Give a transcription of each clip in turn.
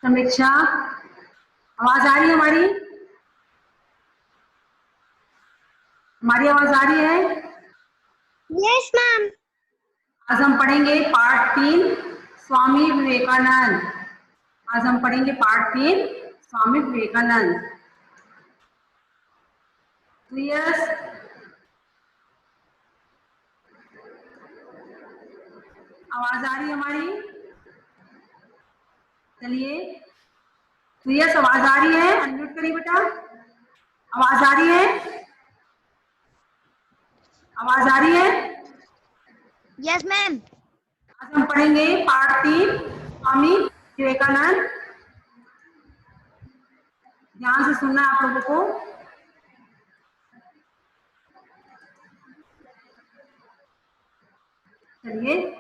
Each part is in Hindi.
समीक्षा, आवाज आ रही है हमारी? हमारी आवाज आ रही है? Yes ma'am. आज हम पढ़ेंगे पार्ट 3 स्वामी विवेकानंद। आज हम पढ़ेंगे पार्ट 3 स्वामी विवेकानंद। तो यस, आवाज आ रही है हमारी? चलिए, तो यस, आवाज आ रही है? अनम्यूट करिए बेटा। आवाज आ रही है? आवाज आ रही है? Yes ma'am. आज हम पढ़ेंगे पार्ट 3 स्वामी विवेकानंद। ध्यान से सुनना आप लोगों को। चलिए,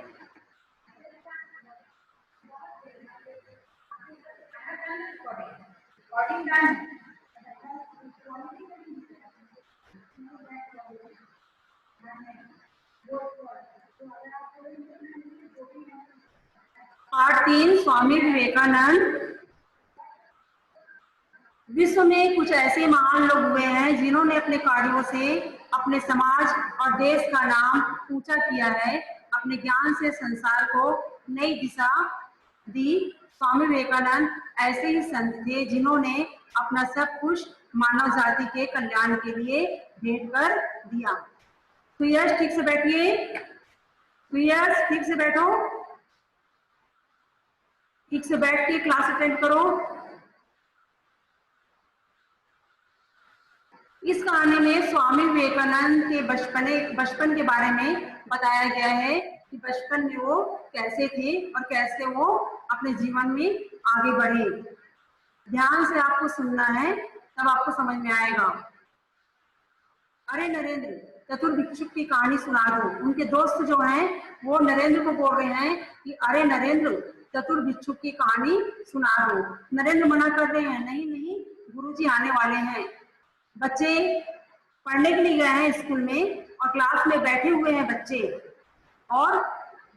पार्ट 3 स्वामी विवेकानंद। विश्व में कुछ ऐसे महान लोग हुए हैं जिन्होंने अपने कार्यों से अपने समाज और देश का नाम ऊंचा किया है, अपने ज्ञान से संसार को नई दिशा दी। स्वामी विवेकानंद ऐसे ही संत थे जिन्होंने अपना सब कुछ मानव जाति के कल्याण के लिए भेंट कर दिया। तो यस, ठीक से बैठिए। तो यस, ठीक से बैठो। ठीक से बैठ के क्लास अटेंड करो। इस कहानी में स्वामी विवेकानंद के बचपन के बारे में बताया गया है कि बचपन में वो कैसे थे और कैसे वो अपने जीवन में आगे बढ़े। ध्यान से आपको सुनना है, तब आपको समझ में आएगा। अरे नरेंद्र, चतुर्भिक्षुक की कहानी सुना दो। उनके दोस्त जो हैं वो नरेंद्र को बोल रहे हैं कि अरे नरेंद्र, चतुर्भिक्षुक की कहानी सुना दो। नरेंद्र मना कर रहे हैं, नहीं नहीं, गुरुजी आने वाले हैं। बच्चे पढ़ने के लिए गए हैं स्कूल में और क्लास में बैठे हुए हैं बच्चे, और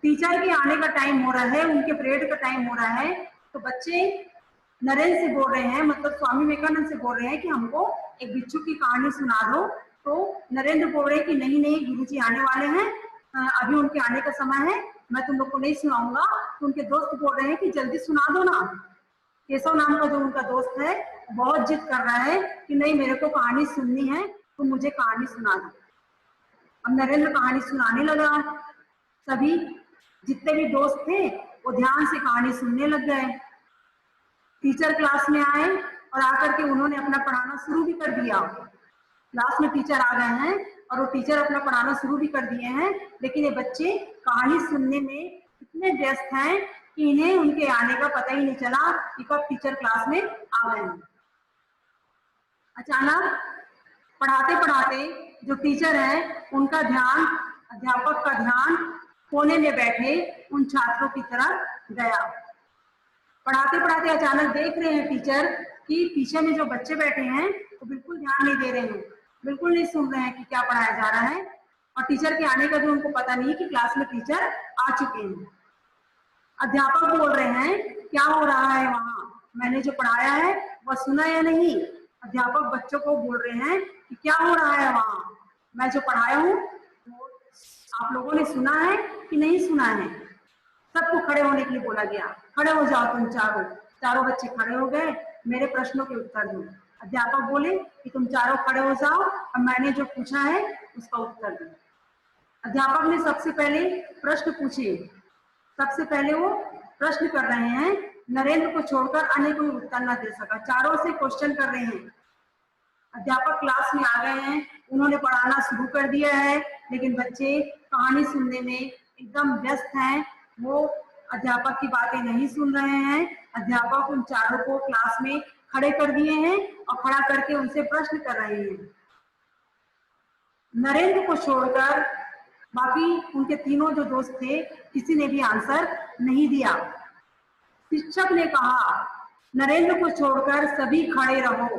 टीचर के आने का टाइम हो रहा है, उनके पीरियड का टाइम हो रहा है। तो बच्चे नरेंद्र से बोल रहे हैं, मतलब स्वामी विवेकानंद से बोल रहे हैं कि हमको एक भिक्षु की कहानी सुना दो। तो नरेंद्र बोल रहे हैं कि नहीं नहीं, गुरुजी आने वाले हैं, अभी उनके आने का समय है, मैं तुम लोग को नहीं सुनाऊंगा। तो उनके दोस्त बोल रहे हैं कि जल्दी सुना दो ना। केशव नाम का जो उनका दोस्त है बहुत जिद कर रहा है कि नहीं, मेरे को कहानी सुननी है, तो मुझे कहानी सुना दो। अब नरेंद्र कहानी सुनाने लगा। सभी जितने भी दोस्त थे वो ध्यान से कहानी सुनने लग गए। टीचर क्लास में आए और आकर के उन्होंने अपना पढ़ाना शुरू भी कर दिया। क्लास में टीचर आ गए हैं और वो टीचर अपना पढ़ाना शुरू भी कर दिए हैं, लेकिन ये बच्चे कहानी सुनने में इतने व्यस्त हैं कि इन्हें उनके आने का पता ही नहीं चला कि कब टीचर क्लास में आ गए हैं। अचानक पढ़ाते पढ़ाते जो टीचर है उनका ध्यान, अध्यापक का ध्यान कोने में बैठे उन छात्रों की तरफ गया। पढ़ाते पढ़ाते अचानक देख रहे हैं टीचर कि पीछे में जो बच्चे बैठे हैं वो बिल्कुल ध्यान नहीं दे रहे हैं, बिल्कुल नहीं सुन रहे हैं कि क्या पढ़ाया जा रहा है, और टीचर के आने का भी उनको पता नहीं कि क्लास में टीचर आ चुके हैं। अध्यापक बोल रहे हैं क्या हो रहा है वहां, मैंने जो पढ़ाया है वह सुना या नहीं। अध्यापक बच्चों को बोल रहे हैं कि क्या हो रहा है वहां, मैं जो पढ़ाया हूँ वो आप लोगों ने सुना है कि नहीं सुना है। सबको खड़े होने के लिए बोला गया, खड़े हो जाओ तुम चारों। चारों बच्चे खड़े हो गए, मेरे प्रश्नों के उत्तर दो। अध्यापक बोले कि तुम चारों खड़े हो जाओ और मैंने जो पूछा है उसका उत्तर दो। अध्यापक ने सबसे पहले प्रश्न पूछे। सबसे पहले वो प्रश्न कर रहे हैं, नरेंद्र को छोड़कर अन्य कोई उत्तर न दे सका, चारों से क्वेश्चन कर रहे हैं। अध्यापक क्लास में आ गए हैं, उन्होंने पढ़ाना शुरू कर दिया है, लेकिन बच्चे कहानी सुनने में एकदम व्यस्त हैं, वो अध्यापक की बातें नहीं सुन रहे हैं। अध्यापक उन चारों को क्लास में खड़े कर दिए हैं और खड़ा करके उनसे प्रश्न कर रहे हैं। नरेंद्र को छोड़कर बाकी उनके तीनों जो दोस्त थे किसी ने भी आंसर नहीं दिया। शिक्षक ने कहा नरेंद्र को छोड़कर सभी खड़े रहो।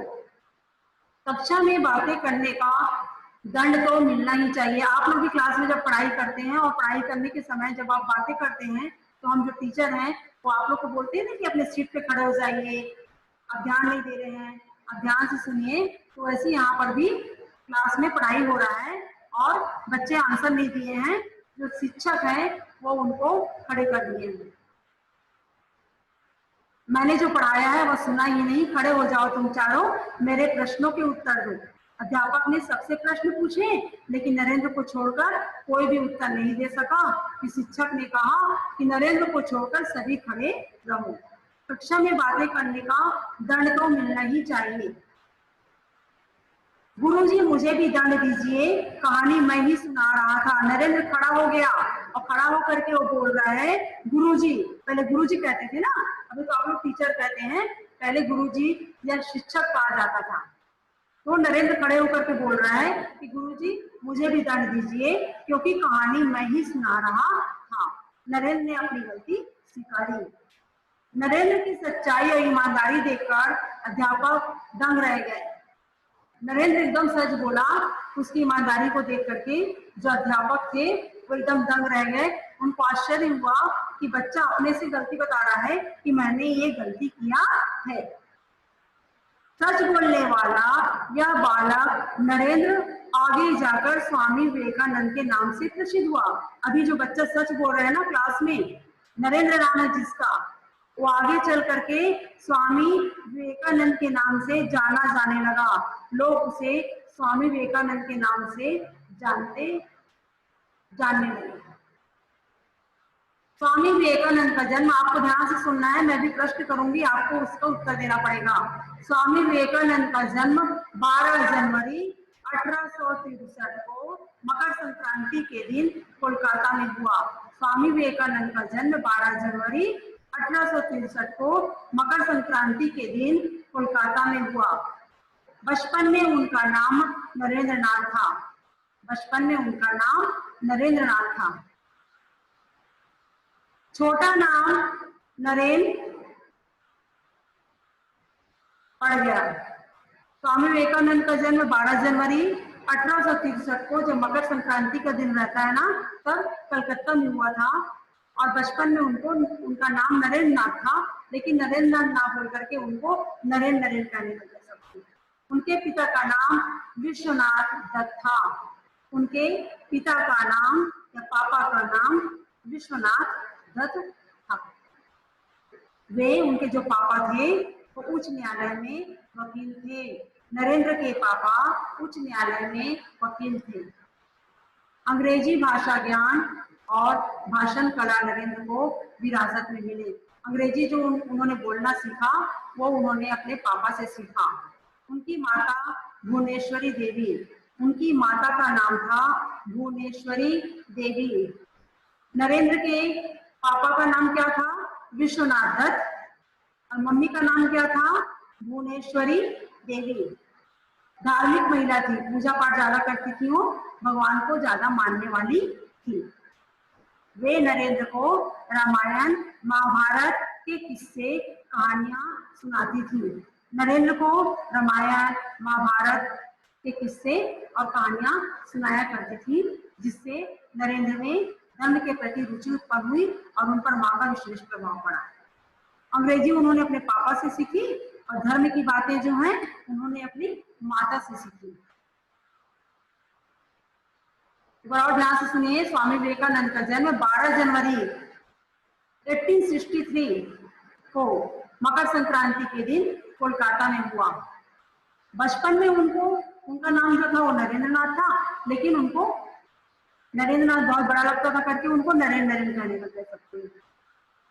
कक्षा में बातें करने का दंड तो मिलना ही चाहिए। आप लोग भी क्लास में जब पढ़ाई करते हैं और पढ़ाई करने के समय जब आप बातें करते हैं तो हम जो टीचर हैं वो आप लोग को बोलते हैं ना कि अपने सीट पे खड़े हो जाइए, आप ध्यान नहीं दे रहे हैं, आप ध्यान से सुनिए। तो वैसे यहाँ पर भी क्लास में पढ़ाई हो रहा है और बच्चे आंसर नहीं दिए हैं, जो शिक्षक हैं वो उनको खड़े कर दिए हैं। मैंने जो पढ़ाया है वो सुना ही नहीं, खड़े हो जाओ तुम चारों, मेरे प्रश्नों के उत्तर दो। अध्यापक ने सबसे प्रश्न पूछे लेकिन नरेंद्र को छोड़कर कोई भी उत्तर नहीं दे सका। कि शिक्षक ने कहा कि नरेंद्र को छोड़कर सभी खड़े रहो। कक्षा में बातें करने का दंड तो मिलना ही चाहिए। गुरुजी मुझे भी दंड दीजिए, कहानी मैं ही सुना रहा था। नरेंद्र खड़ा हो गया और खड़ा होकर के वो बोल रहा है गुरुजी। पहले गुरुजी कहते थे ना, अभी तो आप लोग टीचर कहते हैं, पहले गुरुजी या शिक्षक कहा जाता था। तो नरेंद्र खड़े होकर के बोल रहा है कि गुरुजी मुझे भी दंड दीजिए क्योंकि कहानी मैं ही सुना रहा था। नरेंद्र ने अपनी गलती स्वीकारी। नरेंद्र की सच्चाई और ईमानदारी देखकर अध्यापक दंग रह गए। नरेंद्र एकदम सच बोला। उसकी ईमानदारी को देख करके जो अध्यापक थे वो एकदम दंग रह गए। उनको आश्चर्य हुआ कि बच्चा अपने से गलती बता रहा है कि मैंने ये गलती किया है। सच बोलने वाला यह बालक नरेंद्र आगे जाकर स्वामी विवेकानंद के नाम से प्रसिद्ध हुआ। अभी जो बच्चा सच बोल रहे हैं ना क्लास में, नरेंद्र नाम है जिसका, वो आगे चल करके स्वामी विवेकानंद के नाम से जाना जाने लगा। लोग उसे स्वामी विवेकानंद के नाम से जानने लगे। स्वामी विवेकानंद का जन्म, आपको ध्यान से सुनना है, मैं भी प्रश्न करूंगी, आपको उसका उत्तर देना पड़ेगा। स्वामी विवेकानंद का जन्म 12 जनवरी 1863 को मकर संक्रांति के दिन कोलकाता में हुआ। स्वामी विवेकानंद का जन्म 12 जनवरी 1863 को मकर संक्रांति के दिन कोलकाता में हुआ। बचपन में उनका नाम नरेंद्र नाथ था। बचपन में उनका नाम नरेंद्र नाथ था। छोटा नाम नरेंद्र पड़ गया। स्वामी विवेकानंद का जन्म 12 जनवरी 1863 को, जब मकर संक्रांति का दिन रहता है ना, तब कलकत्ता में हुआ था। और बचपन में उनका नाम नरेंद्र नाथ था, लेकिन नरेंद्र नाथ ना बोल करके उनको नरेंद्र नरेंद्र कहने लगे सबको। उनके पिता का नाम विश्वनाथ दत्त था। उनके पिता का नाम या पापा का नाम विश्वनाथ दत्त था। वे, उनके जो पापा थे वो उच्च न्यायालय में वकील थे। नरेंद्र के पापा उच्च न्यायालय में वकील थे। अंग्रेजी भाषा ज्ञान और भाषण कला नरेंद्र को विरासत में मिले। अंग्रेजी जो उन्होंने बोलना सीखा वो उन्होंने अपने पापा से सीखा। उनकी माता भुवनेश्वरी देवी, उनकी माता का नाम था भुवनेश्वरी देवी। नरेंद्र के पापा का नाम क्या था? विश्वनाथ दत्त। और मम्मी का नाम क्या था? भुवनेश्वरी देवी। धार्मिक महिला थी, पूजा पाठ ज्यादा करती थी, वो भगवान को ज्यादा मानने वाली थी। वे नरेंद्र को रामायण महाभारत के किस्से कहानियां सुनाती थी। नरेंद्र को रामायण महाभारत के किस्से और कहानियां सुनाया करती थी, जिससे नरेंद्र में धर्म के प्रति रुचि उत्पन्न हुई और उन पर माँ का विशेष प्रभाव पड़ा। अंग्रेजी उन्होंने अपने पापा से सीखी और धर्म की बातें जो हैं उन्होंने अपनी माता से सीखी। और ध्यान से सुनिए, स्वामी विवेकानंद का जन्म 12 जनवरी 1863 को मकर संक्रांति के दिन कोलकाता में हुआ। बचपन में उनका नाम जो था वो नरेंद्र नाथ था, लेकिन उनको नरेंद्र नाथ बहुत बड़ा लगता था करके उनको नरेंद्र नरेंद्र कहने लगे सकते हैं।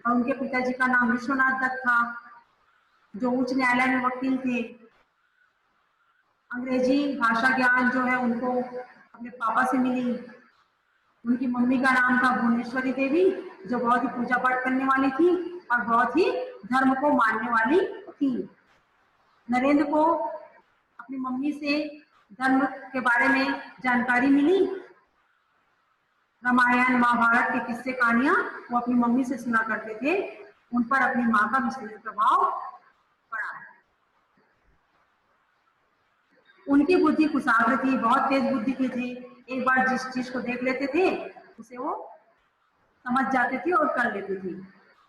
और उनके पिताजी का नाम विश्वनाथ दत्त था, जो उच्च न्यायालय में वकील थे। अंग्रेजी भाषा ज्ञान जो है उनको अपने पापा से मिली। उनकी मम्मी का नाम था भुवनेश्वरी देवी, जो बहुत ही पूजा पाठ करने वाली थी और बहुत ही धर्म को मानने वाली थी। नरेंद्र को अपनी मम्मी से धर्म के बारे में जानकारी मिली। रामायण महाभारत के किस्से कहानियां वो अपनी मम्मी से सुना करते थे। उन पर अपनी माँ का विशेष प्रभाव पड़ा। उनकी बुद्धि कुशाग्र थी, बहुत तेज बुद्धि की थी। एक बार जिस चीज को देख लेते थे उसे वो समझ जाते थे और कर लेते थे।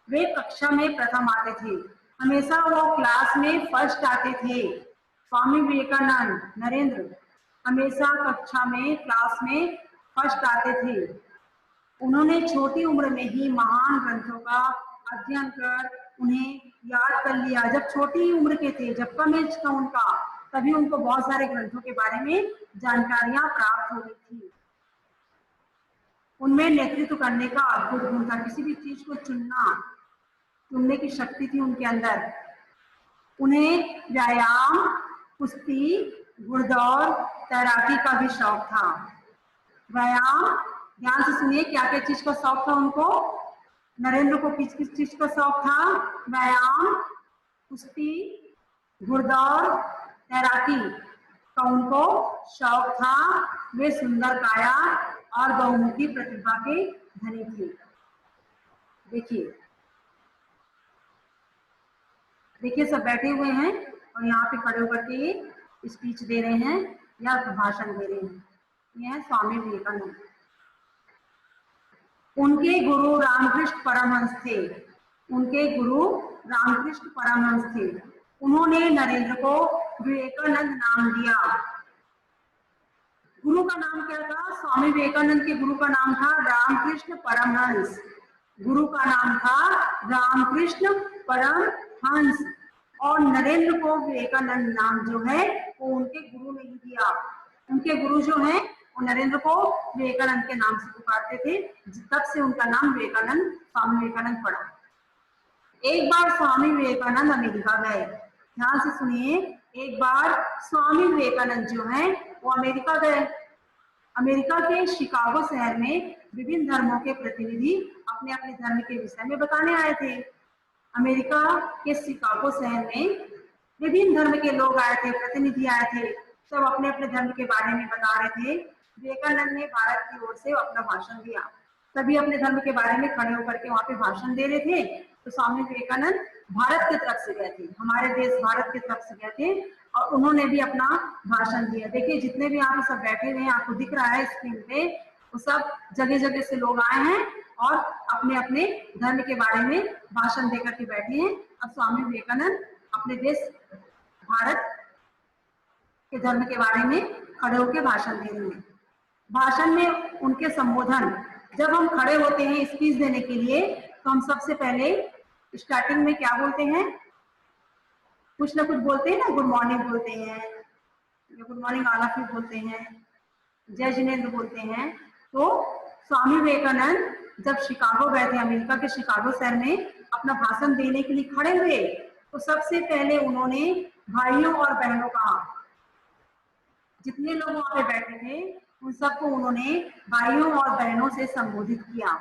वे कक्षा में प्रथम आते थे, हमेशा वो क्लास में फर्स्ट आते थे। स्वामी विवेकानंद नरेंद्र हमेशा कक्षा में क्लास में फर्स्ट आते थे। उन्होंने छोटी उम्र में ही महान ग्रंथों का अध्ययन कर उन्हें याद कर लिया। जब छोटी उम्र के थे, जब कम एज था उनका, तभी उनको बहुत सारे ग्रंथों के बारे में जानकारियां प्राप्त हो गई थी। उनमें नेतृत्व करने का अद्भुत गुण था, किसी भी चीज को चुनने की शक्ति थी उनके अंदर। उन्हें व्यायाम, कुश्ती, घुड़दौड़, तैराकी का भी शौक था। व्यायाम, ध्यान से सुनिए क्या क्या चीज का शौक था उनको। नरेंद्र को किस किस चीज का शौक था? व्यायाम, कुश्ती, घुड़दौड़, तैराकी का उनको शौक था। वे सुंदर काया और बहुमुखी प्रतिभा के धनी थे। देखिए देखिए सब बैठे हुए हैं और यहाँ पे खड़े होकर के ये स्पीच दे रहे हैं या भाषण दे रहे हैं। ये है स्वामी विवेकानंद। उनके गुरु रामकृष्ण परमहंस थे। उनके गुरु रामकृष्ण परमहंस थे। उन्होंने नरेंद्र को विवेकानंद नाम दिया। गुरु का नाम क्या था? स्वामी विवेकानंद के गुरु का नाम था रामकृष्ण परमहंस। गुरु का नाम था रामकृष्ण परमहंस और नरेंद्र को विवेकानंद नाम जो है वो उनके गुरु ने ही दिया। उनके गुरु जो है वो नरेंद्र को विवेकानंद के नाम से पुकारते थे, तब से उनका नाम विवेकानंद, स्वामी विवेकानंद पड़ा। एक बार स्वामी विवेकानंद अमेरिका गए। ध्यान से सुनिए, एक बार स्वामी विवेकानंद जो है वो अमेरिका गए। अमेरिका के शिकागो शहर में विभिन्न धर्मों के प्रतिनिधि अपने अपने धर्म के विषय में बताने आए थे। अमेरिका के शिकागो शहर में विभिन्न धर्म के लोग आए थे, प्रतिनिधि आए थे, सब अपने अपने धर्म के बारे में बता रहे थे। विवेकानंद ने भारत की ओर से अपना भाषण दिया। सभी अपने धर्म के बारे में खड़े होकर के वहां पे भाषण दे रहे थे। तो स्वामी विवेकानंद भारत की तरफ से गए थे, हमारे देश भारत की तरफ से गए थे और उन्होंने भी अपना भाषण दिया। देखिए जितने भी यहाँ पे सब बैठे हुए हैं, आपको दिख रहा है स्क्रीन पे, वो सब जगह जगह से लोग आए हैं और अपने अपने धर्म के बारे में भाषण देकर के बैठे हैं। अब स्वामी विवेकानंद अपने देश भारत के धर्म के बारे में खड़े होकर भाषण दे रहे हैं। भाषण में उनके संबोधन, जब हम खड़े होते हैं स्पीच देने के लिए तो हम सबसे पहले स्टार्टिंग में क्या बोलते हैं? कुछ ना कुछ बोलते हैं ना, गुड मॉर्निंग बोलते हैं या good morning all of you बोलते हैं, जय जिनेंद्र बोलते हैं। तो स्वामी विवेकानंद जब शिकागो गए थे, अमेरिका के शिकागो शहर में अपना भाषण देने के लिए खड़े हुए, तो सबसे पहले उन्होंने भाइयों और बहनों का, जितने लोग वहां पे बैठे थे उन सबको उन्होंने भाइयों और बहनों से संबोधित किया।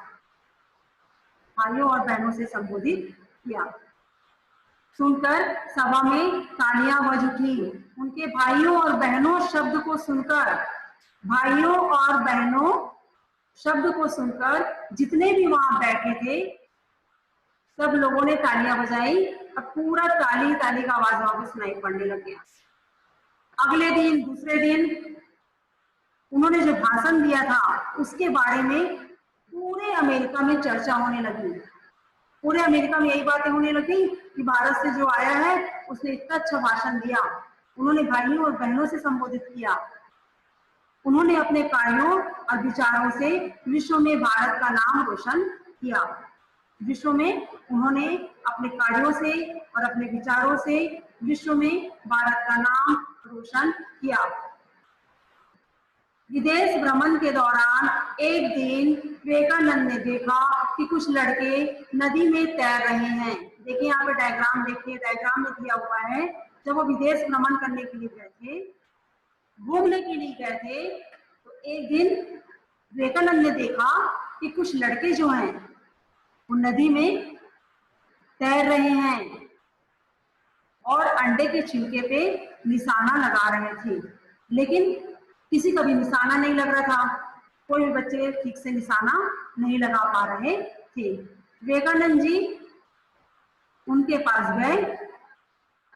भाइयों और बहनों से संबोधित किया। सुनकर सभा में तालियां बज उठी। उनके भाइयों और बहनों शब्द को सुनकर, भाइयों और बहनों शब्द को सुनकर जितने भी वहां बैठे थे सब लोगों ने तालियां बजाई और पूरा ताली ताली का आवाज वहां पर सुनाई पड़ने लग गया। अगले दिन, दूसरे दिन उन्होंने जो भाषण दिया था उसके बारे में पूरे अमेरिका में चर्चा होने लगी। पूरे अमेरिका में यही बातें होने लगी कि भारत से जो आया है उसने इतना अच्छा भाषण दिया, उन्होंने भाइयों और बहनों से संबोधित किया, उन्होंने अपने कार्यों और विचारों से विश्व में भारत का नाम रोशन किया। विश्व में उन्होंने अपने कार्यों से और अपने विचारों से विश्व में भारत का नाम रोशन किया। विदेश भ्रमण के दौरान एक दिन विवेकानंद ने देखा कि कुछ लड़के नदी में तैर रहे हैं। देखिए यहाँ पे डायग्राम देखिए, डायग्राम में दिया हुआ है। जब वो विदेश भ्रमण करने के लिए गए थे, घूमने के लिए गए थे, तो एक दिन विवेकानंद ने देखा कि कुछ लड़के जो हैं वो नदी में तैर रहे हैं और अंडे के छिलके पे निशाना लगा रहे थे, लेकिन किसी का भी निशाना नहीं लग रहा था। कोई भी बच्चे ठीक से निशाना नहीं लगा पा रहे थे। विवेकानंद जी उनके पास गए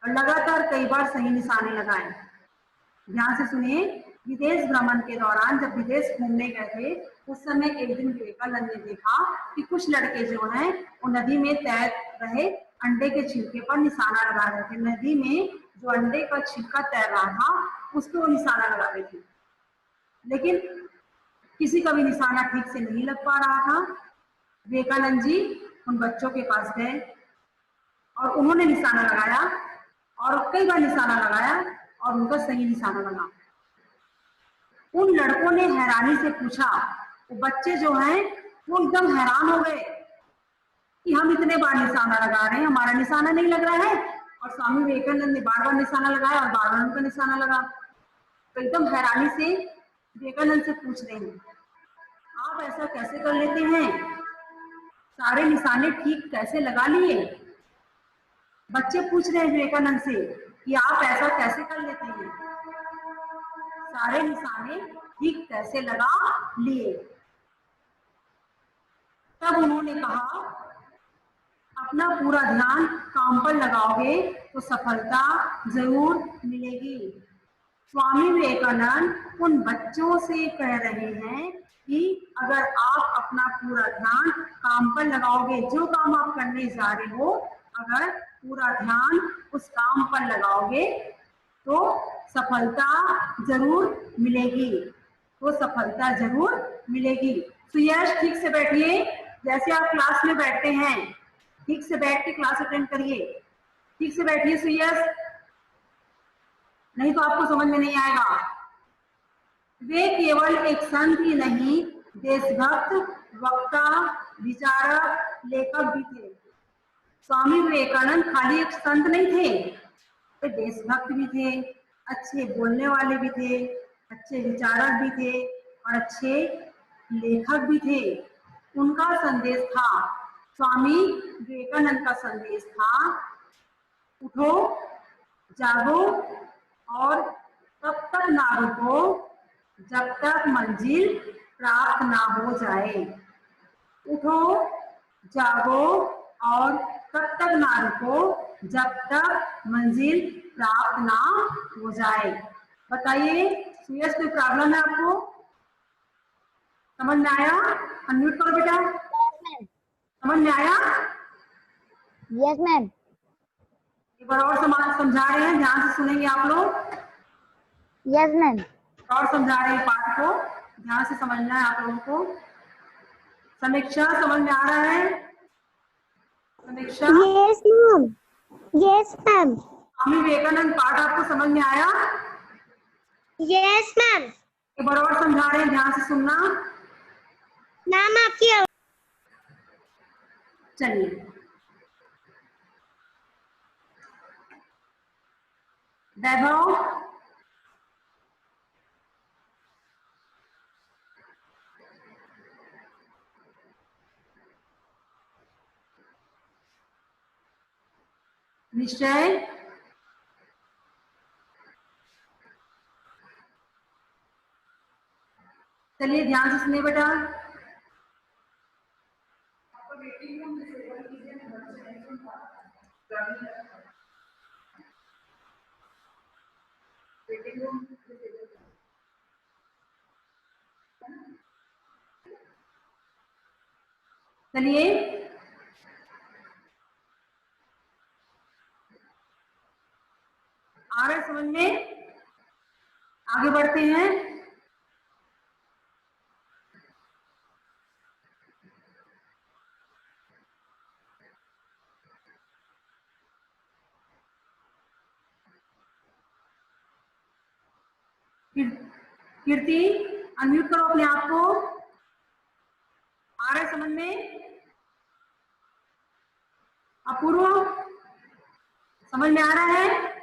और लगातार कई बार सही निशाने लगाए, ध्यान से सुनिए। विदेश भ्रमण के दौरान जब विदेश घूमने गए थे उस समय एक दिन विवेकानंद ने देखा कि कुछ लड़के जो हैं वो नदी में तैर रहे अंडे के छिलके पर निशाना लगा रहे थे। नदी में जो अंडे का छिलका तैर रहा था उस पर वो निशाना लगा रहे थे, लेकिन किसी का भी निशाना ठीक से नहीं लग पा रहा था। विवेकानंद जी उन बच्चों के पास गए और उन्होंने निशाना लगाया और कई बार निशाना लगाया और उनका सही निशाना लगा। उन लड़कों ने हैरानी से पूछा, वो बच्चे जो हैं वो एकदम हैरान हो गए कि हम इतने बार निशाना लगा रहे हैं, हमारा निशाना नहीं लग रहा है। और स्वामी विवेकानंद ने बार बार निशाना लगाया और बार बार उनका निशाना लगा। तो एकदम हैरानी से विवेकानंद से पूछ रहे हैं, आप ऐसा कैसे कर लेते हैं, सारे निशाने ठीक कैसे लगा लिए। बच्चे पूछ रहे हैं विवेकानंद से कि आप ऐसा कैसे कर लेते हैं, सारे निशाने ठीक कैसे लगा लिए। तब उन्होंने कहा, अपना पूरा ध्यान काम पर लगाओगे तो सफलता जरूर मिलेगी। स्वामी विवेकानंद उन बच्चों से कह रहे हैं कि अगर आप अपना पूरा ध्यान काम पर लगाओगे, जो काम आप करने जा रहे हो, अगर पूरा ध्यान उस काम पर लगाओगे तो सफलता जरूर मिलेगी, तो सफलता जरूर मिलेगी। सुयश ठीक से बैठिए, जैसे आप क्लास में बैठते हैं ठीक से बैठ के क्लास अटेंड करिए। ठीक से बैठिए सुयश, नहीं तो आपको समझ में नहीं आएगा। वे केवल एक संत ही नहीं, देशभक्त, वक्ता, विचारक, लेखक भी थे। स्वामी विवेकानंद खाली एक संत नहीं थे, वे देशभक्त भी थे, अच्छे बोलने वाले भी थे, अच्छे विचारक भी थे और अच्छे लेखक भी थे। उनका संदेश था, स्वामी विवेकानंद का संदेश था, उठो, जागो और तब तक ना रुको जब तक मंजिल प्राप्त ना हो जाए। उठो, जागो और तब तक ना रुको जब तक मंजिल प्राप्त ना हो जाए। बताइए सुयश, कोई प्रॉब्लम है आपको? समझ में आया? अनम्यूट करो बेटा। समझ में आया? Yes ma'am. एक बार और समझा रहे हैं, ध्यान से सुनेंगे आप लोग। Yes ma'am. और समझा रहे हैं पाठ को, ध्यान से समझना है आप लोगों को। समीक्षा समझ में आ रहा है? Samiksha? Yes ma'am. Yes ma'am. Swami Vivekananda पाठ आपको समझ में आया? Yes ma'am. एक बार और समझा रहे हैं, ध्यान से सुनना। मैम आपकी चलिए, वैभव, निश्चय, चलिए ध्यान से सुनिए बेटा। चलिए, आ रहे समझ में? आगे बढ़ते हैं। कीर्ति, अनम्यूट करो अपने आप को। आ रहा है समझ में? अपूर्व, समझ में आ रहा है?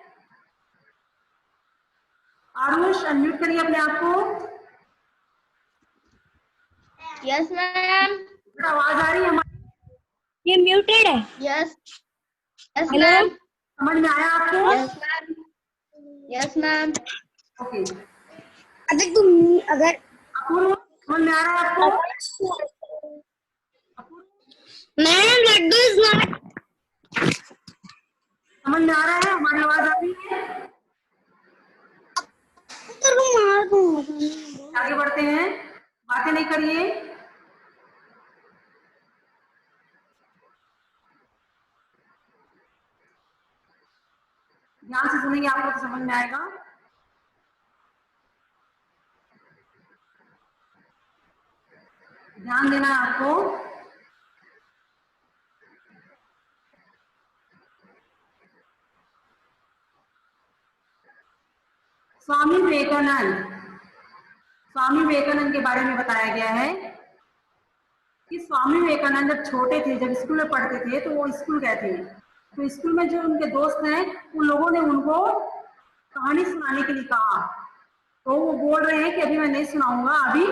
आरुष, अनम्यूट करिए अपने आप को। Yes ma'am. आवाज आ रही है हमारी? ये म्यूटेड है। Yes yes ma'am. समझ में आया आपको? Yes ma'am. Yes ma'am. Okay. अगर अपूर्व, समझ में आ रहा है आपको? Ma'am laddu is not. समझ में आ रहा है? हमारी आवाज आ रही है? मार दूंगा। आगे बढ़ते हैं, बातें नहीं करिए। ध्यान से सुनेंगे आपको तो समझ में आएगा। ध्यान देना है आपको। स्वामी विवेकानंद, स्वामी विवेकानंद के बारे में बताया गया है कि स्वामी विवेकानंद जब छोटे थे, जब स्कूल में पढ़ते थे, तो वो स्कूल गए थे, तो स्कूल में जो उनके दोस्त हैं उन लोगों ने उनको कहानी सुनाने के लिए कहा। तो वो बोल रहे हैं कि अभी मैं नहीं सुनाऊंगा, अभी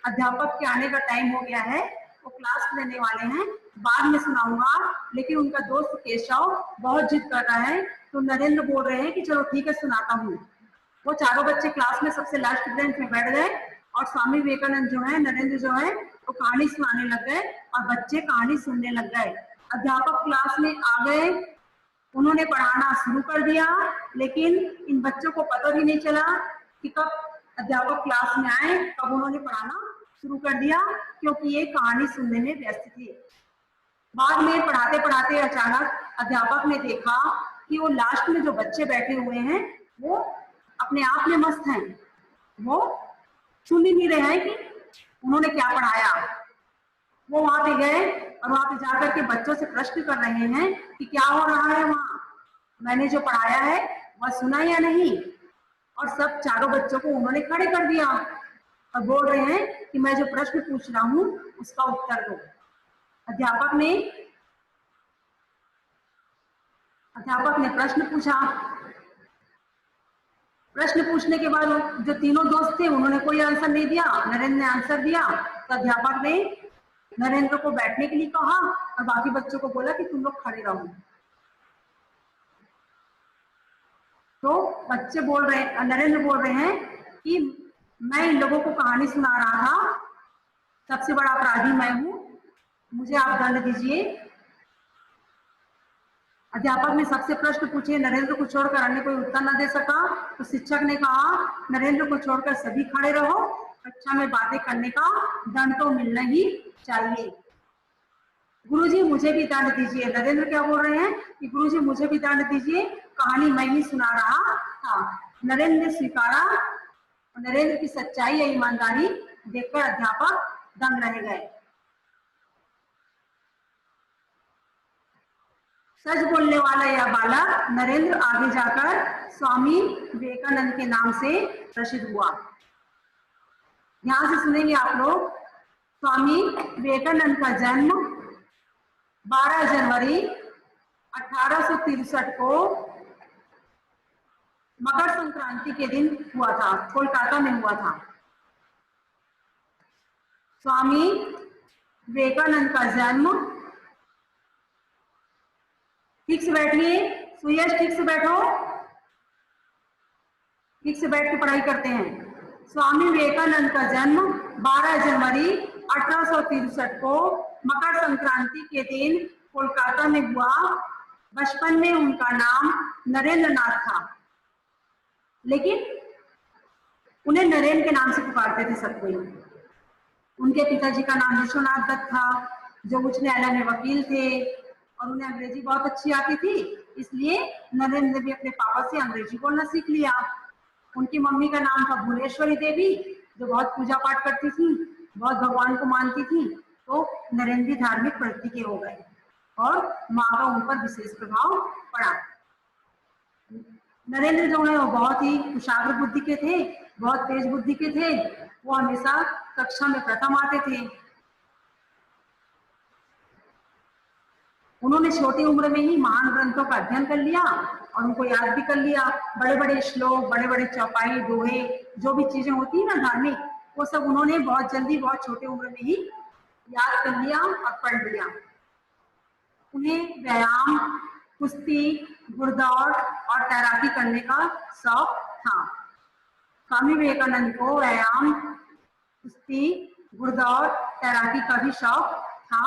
अध्यापक के आने का टाइम हो गया है, वो क्लास लेने वाले हैं, बाद में सुनाऊंगा। लेकिन उनका दोस्त केशव बहुत जिद कर रहा है, तो नरेंद्र बोल रहे हैं कि चलो ठीक है सुनाता हूँ। वो चारों बच्चे क्लास में सबसे लास्ट बेंच में बैठ गए और स्वामी विवेकानंद जो है, नरेंद्र जो है, वो कहानी सुनाने लग गए और बच्चे कहानी सुनने लग गए। अध्यापक क्लास में आ गए, उन्होंने पढ़ाना शुरू कर दिया, लेकिन इन बच्चों को पता भी नहीं चला कि कब अध्यापक क्लास में आए, कब उन्होंने पढ़ाना शुरू कर दिया, क्योंकि ये कहानी सुनने में व्यस्त थे। बाद में पढ़ाते पढ़ाते अचानक अध्यापक ने देखा कि वो लास्ट में जो बच्चे बैठे हुए हैं वो अपने आप में मस्त हैं, वो सुन ही नहीं रहे हैं कि उन्होंने क्या पढ़ाया। वो वहां पे गए और वहां पे जाकर के बच्चों से प्रश्न कर रहे हैं कि क्या हो रहा है वहां, मैंने जो पढ़ाया है वह सुना या नहीं। और सब चारों बच्चों को उन्होंने खड़े कर दिया और बोल रहे हैं कि मैं जो प्रश्न पूछ रहा हूँ उसका उत्तर दो। अध्यापक ने प्रश्न पूछा। प्रश्न पूछने के बाद जो तीनों दोस्त थे उन्होंने कोई आंसर नहीं दिया, नरेंद्र ने आंसर दिया। तो अध्यापक ने नरेंद्र को बैठने के लिए कहा और बाकी बच्चों को बोला कि तुम लोग खड़े रहो। तो बच्चे बोल रहे हैं, नरेंद्र बोल रहे हैं कि मैं इन लोगों को कहानी सुना रहा था, सबसे बड़ा अपराधी मैं हूं, मुझे आप दंड दीजिए। अध्यापक ने सबसे प्रश्न पूछे, नरेंद्र को छोड़कर अन्य कोई उत्तर न दे सका, तो शिक्षक ने कहा नरेंद्र को छोड़कर सभी खड़े रहो, कक्षा में बातें करने का दंड तो मिलना ही चाहिए। गुरुजी मुझे भी दंड दीजिए। नरेंद्र क्या बोल रहे हैं कि गुरुजी मुझे भी दंड दीजिए, कहानी मैं ही सुना रहा था। नरेंद्र ने स्वीकारा और नरेंद्र की सच्चाई या ईमानदारी देखकर अध्यापक दंग रह गए। सच बोलने वाला यह बालक नरेंद्र आगे जाकर स्वामी विवेकानंद के नाम से प्रसिद्ध हुआ। ध्यान से सुनेंगे आप लोग। स्वामी विवेकानंद का जन्म 12 जनवरी 1863 को मकर संक्रांति के दिन हुआ था, कोलकाता में हुआ था। स्वामी विवेकानंद का जन्म, ठीक से बैठिए, सुयश ठीक से बैठो, ठीक से बैठ के पढ़ाई करते हैं। स्वामी विवेकानंद का जन्म 12 जनवरी 1863 को मकर संक्रांति के दिन कोलकाता में हुआ। बचपन में उनका नाम नरेंद्र नाथ था, लेकिन उन्हें नरेंद्र के नाम से पुकारते थे सब कोई। उनके पिताजी का नाम विश्वनाथ दत्त था, जो उच्च न्यायालय में वकील थे और उन्हें अंग्रेजी बहुत अच्छी आती थी, इसलिए नरेंद्र ने भी अपने पापा से अंग्रेजी बोलना सीख लिया। उनकी मम्मी का नाम था भुवनेश्वरी देवी, जो बहुत पूजा पाठ करती थी, बहुत भगवान को मानती थी। तो नरेंद्र भी धार्मिक प्रवृत्ति के हो गए और माँ का उन पर विशेष प्रभाव पड़ा। नरेंद्र जो है वो बहुत ही कुशाग्र बुद्धि के थे, बहुत तेज बुद्धि के थे। वो हमेशा कक्षा में प्रथम आते थे। उन्होंने छोटी उम्र में ही महान ग्रंथों का अध्ययन कर लिया और उनको याद भी कर लिया। बड़े बड़े श्लोक, बड़े बड़े चौपाई, दोहे, जो भी चीजें होती है ना धार्मिक, वो सब उन्होंने बहुत जल्दी, बहुत छोटे उम्र में ही याद कर लिया और पढ़ लिया। उन्हें व्यायाम, कुश्ती, घुड़दौड़ और तैराकी करने का शौक था। स्वामी विवेकानंद को व्यायाम, कुश्ती, घुड़दौड़, तैराकी का भी शौक था।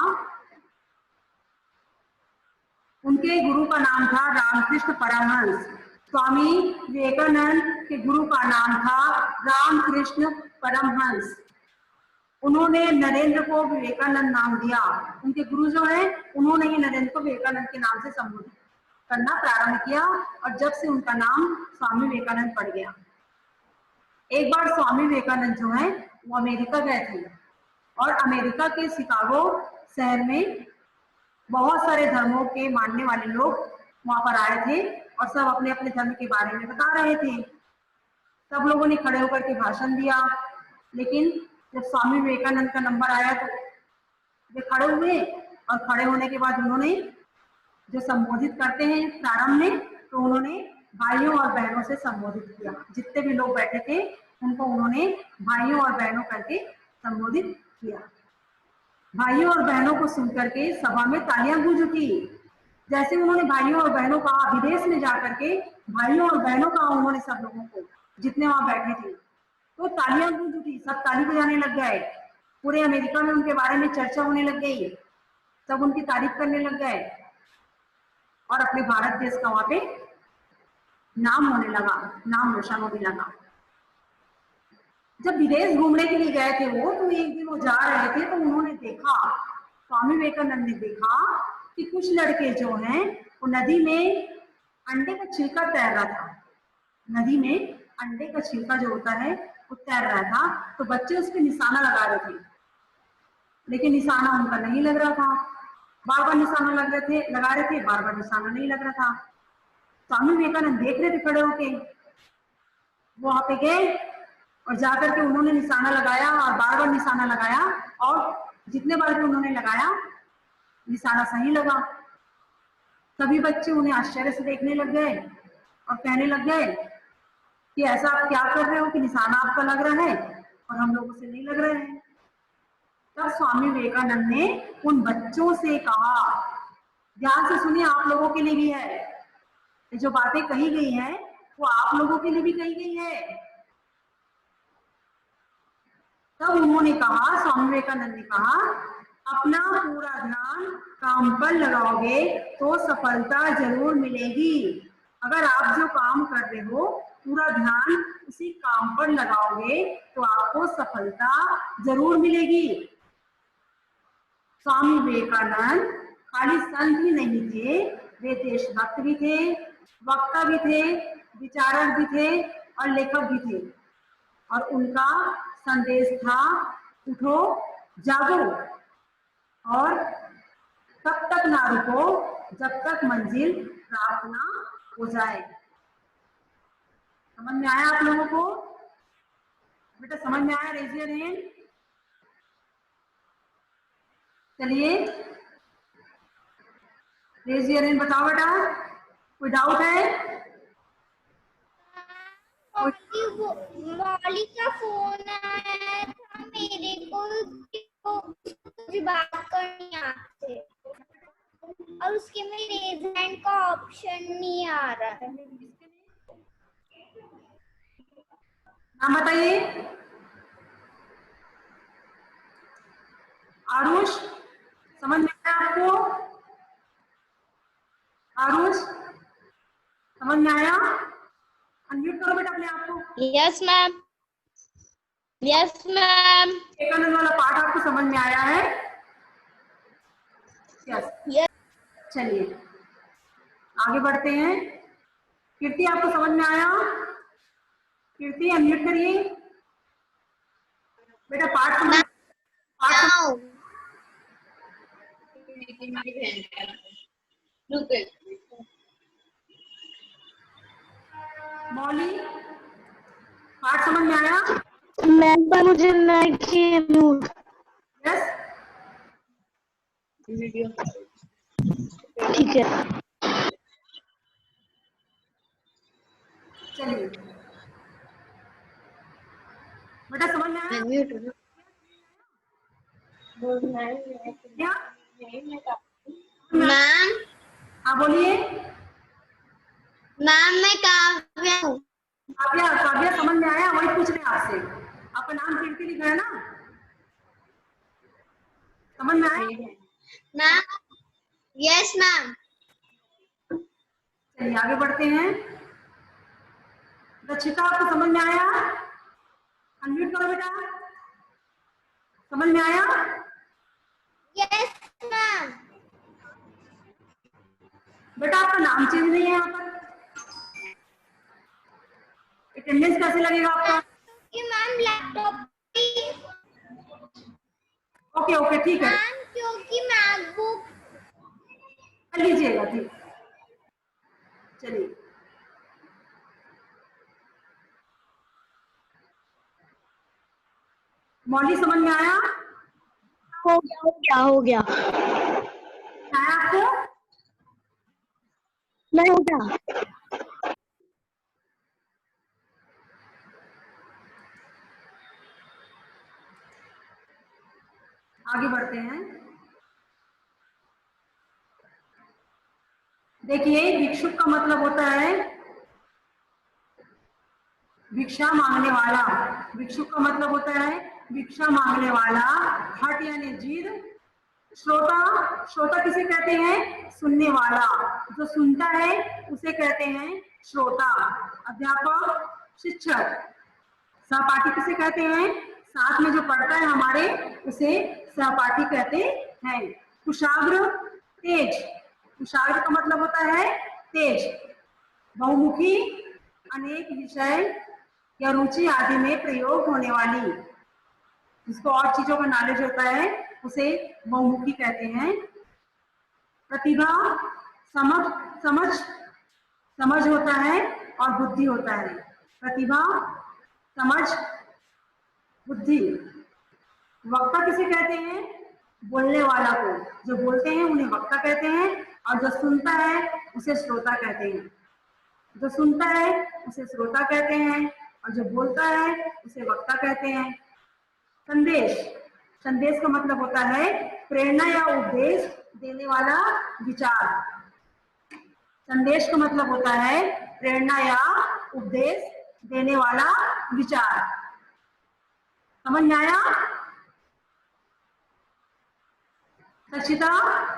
उनके गुरु का नाम था रामकृष्ण परमहंस। स्वामी विवेकानंद के गुरु का नाम था रामकृष्ण परमहंस। उन्होंने नरेंद्र को विवेकानंद नाम दिया। उनके गुरु जो है उन्होंने ही नरेंद्र को विवेकानंद के नाम से संबोधित करना प्रारंभ किया और जब से उनका नाम स्वामी विवेकानंद पड़ गया। एक बार स्वामी विवेकानंद जो है वो अमेरिका गए थे और अमेरिका के शिकागो शहर में बहुत सारे धर्मों के मानने वाले लोग वहां पर आए थे और सब अपने अपने धर्म के बारे में बता रहे थे। सब लोगों ने खड़े होकर के भाषण दिया, लेकिन जब स्वामी विवेकानंद का नंबर आया तो वे खड़े हुए और खड़े होने के बाद उन्होंने जो संबोधित करते हैं प्रारंभ में, तो उन्होंने भाइयों और बहनों से संबोधित किया। जितने भी लोग बैठे थे उनको उन्होंने भाइयों और बहनों करके संबोधित किया। भाइयों और बहनों को सुनकर के सभा में तालियां गूंज उठी। जैसे उन्होंने भाइयों और बहनों कहा, विदेश में जाकर के भाइयों और बहनों कहा उन्होंने सब लोगों को, जितने वहां बैठे थे, तो तालियां गूंज उठी, सब ताली बजाने लग गए। पूरे अमेरिका में उनके बारे में चर्चा होने लग गई, सब उनकी तारीफ करने लग गए और अपने भारत देश का वहां पे नाम होने लगा, नाम रोशन होने लगा। जब विदेश घूमने के लिए गए थे वो, तो एक दिन वो जा रहे थे तो उन्होंने देखा, स्वामी विवेकानंद ने देखा कि कुछ लड़के जो हैं वो नदी में अंडे का छिलका तैर रहा था। नदी में अंडे का छिलका जो होता है वो तैर रहा था, तो बच्चे उस पर निशाना लगा रहे थे, लेकिन निशाना उनका नहीं लग रहा था। बार बार निशाना लगा रहे थे, बार बार निशाना नहीं लग रहा था। स्वामी विवेकानंद देख रहे थे खड़े होके, वो वहां पे गए और जाकर के उन्होंने निशाना लगाया और बार बार निशाना लगाया और जितने बार भी उन्होंने लगाया निशाना सही लगा। सभी बच्चे उन्हें आश्चर्य से देखने लग गए और कहने लग गए कि ऐसा आप क्या कर रहे हो कि निशाना आपका लग रहा है और हम लोगों से नहीं लग रहे हैं। तब स्वामी विवेकानंद ने उन बच्चों से कहा, ध्यान से सुनिए, आप लोगों के लिए भी है, जो बातें कही गई हैं वो आप लोगों के लिए भी कही गई है। तब उन्होंने कहा, स्वामी विवेकानंद ने कहा, अपना पूरा ध्यान काम पर लगाओगे तो सफलता जरूर मिलेगी। अगर आप जो काम कर रहे हो पूरा ध्यान उसी काम पर लगाओगे तो आपको सफलता जरूर मिलेगी। स्वामी विवेकानंद खाली संत ही नहीं थे, वे देशभक्त भी थे, वक्ता भी थे, विचारक भी थे और लेखक भी थे। और उनका संदेश था, उठो जागो और तब तक ना रुको जब तक मंजिल प्राप्त ना हो जाए। समझ में आया आप लोगों को? बेटा समझ में आया? Raise your hand. चलिए रेज योर हैंड, बताओ बेटा, कोई डाउट है? मौली का फोन आया था मेरे को, मुझे बात करनी आपसे और उसके में रेज हैंड का ऑप्शन नहीं आ रहा है। नाम बताइए। आरुष, समझ में आया आपको? आरुष समझ में आया? अनम्यूट करो बेटा अपने आप को। Yes ma'am, yes ma'am. Vivekananda वाला पाठ आपको समझ में आया है? Yes yes. चलिए आगे बढ़ते हैं। कीर्ति आपको समझ में आया? कीर्ति अनम्यूट करिए बेटा। पाठ समझ मौली, पाठ समझ में आया? मैम पर मुझे नहीं किए म्यूट। यस ठीक है। चलिए बेटा समझ में आया? क्या? मैम, हाँ बोलिए। मैम मैं काव्या हूँ। काव्या, काव्या समझ में आया? वही पूछ रहे हैं आपसे। आपका नाम कीर्ति लिखा है ना? समझ में आया? Ma'am yes ma'am. चलिए आगे बढ़ते हैं। रक्षिता, आपको समझ में आया? अनम्यूट करो बेटा। समझ में आया? Yes ma'am. बेटा आपका नाम चेंज नहीं है यहाँ पर, अटेंडेंस कैसे लगेगा आपका? कि मैम लैपटॉप ओके ओके ठीक है, मैम क्योंकि मैकबुक कर लीजिएगा, ठीक। चलिए, मौली समझ में आया? हो गया आया आपको? नहीं हो गया। आगे बढ़ते हैं। देखिए, भिक्षुक का मतलब होता है भिक्षा मांगने वाला। भिक्षुक का मतलब होता है भिक्षा मांगने वाला। हट यानी जिद। श्रोता, श्रोता किसे कहते हैं? सुनने वाला। जो सुनता है उसे कहते हैं श्रोता। अध्यापक, शिक्षक। सहपाठी किसे कहते हैं? साथ में जो पढ़ता है हमारे, उसे सहपाठी कहते हैं। कुशाग्र, तेज। कुशाग्र का मतलब होता है तेज। बहुमुखी, अनेक विषय या रुचि आदि में प्रयोग होने वाली। जिसको और चीजों का नॉलेज होता है उसे बहुमुखी कहते हैं। प्रतिभा, समझ समझ समझ होता है और बुद्धि होता है। प्रतिभा, समझ, बुद्धि। वक्ता किसे कहते हैं? बोलने वाला को। जो बोलते हैं उन्हें वक्ता कहते हैं, और जो सुनता है उसे श्रोता कहते हैं। जो सुनता है उसे श्रोता कहते हैं, और जो बोलता है उसे वक्ता कहते हैं। संदेश, संदेश का मतलब होता है प्रेरणा या उपदेश देने वाला विचार। संदेश का मतलब होता है प्रेरणा या उपदेश देने वाला विचार। समझ में आया? रक्षिता,